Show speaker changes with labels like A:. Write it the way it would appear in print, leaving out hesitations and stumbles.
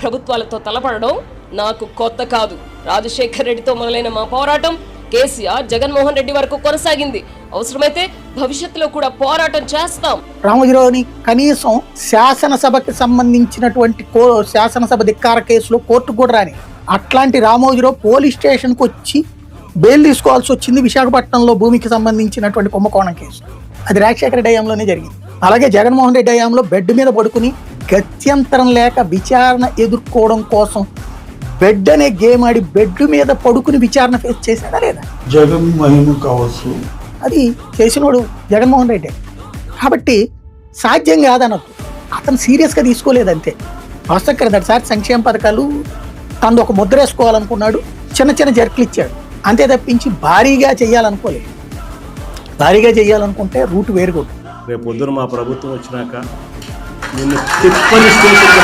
A: ప్రభుత్వాలతో తలపడడం నాకు కొత్త కాదు. రాజశేఖర్ రెడ్డితో మొదలైన మా పోరాటం కేసీఆర్, జగన్మోహన్ రెడ్డి వరకు కొనసాగింది. అవసరమైతే భవిష్యత్తులో కూడా పోరాటం చేస్తాం.
B: రామోజీరావుని కనీసం శాసనసభకి సంబంధించినటువంటి శాసనసభ ధిక్కార కేసులో కోర్టుకు కూడా రాని అట్లాంటి రామోజీరావు పోలీస్ స్టేషన్కి వచ్చి బెయిల్ తీసుకోవాల్సి వచ్చింది విశాఖపట్నంలో భూమికి సంబంధించినటువంటి కుంభకోణం కేసు. అది రాజశేఖర రెడ్డి హయాంలోనే జరిగింది. అలాగే జగన్మోహన్ రెడ్డి హయాంలో బెడ్ మీద పడుకుని గత్యంతరం లేక విచారణ ఎదుర్కోవడం కోసం బెడ్ అనే గేమ్ ఆడి బెడ్ మీద పడుకుని విచారణ ఫేస్ చేశాడా లేదా?
C: జగన్ మహిమ కావచ్చు,
B: అది చేసినోడు జగన్మోహన్ రెడ్డి. కాబట్టి సాధ్యం కాదనొద్దు. అతను సీరియస్గా తీసుకోలేదంతే. వాస్తవం సార్ సంక్షేమ పథకాలు తను ఒక ముద్ర వేసుకోవాలనుకున్నాడు, చిన్న చిన్న జర్కులు ఇచ్చాడు అంతే తప్పించి భారీగా చేయాలనుకోలేదు. భారీగా చేయాలనుకుంటే రూట్ వేరుగొట్టు.
D: రేపు పొద్దున మా ప్రభుత్వం వచ్చినాక నిన్ను తిప్పని స్టేషన్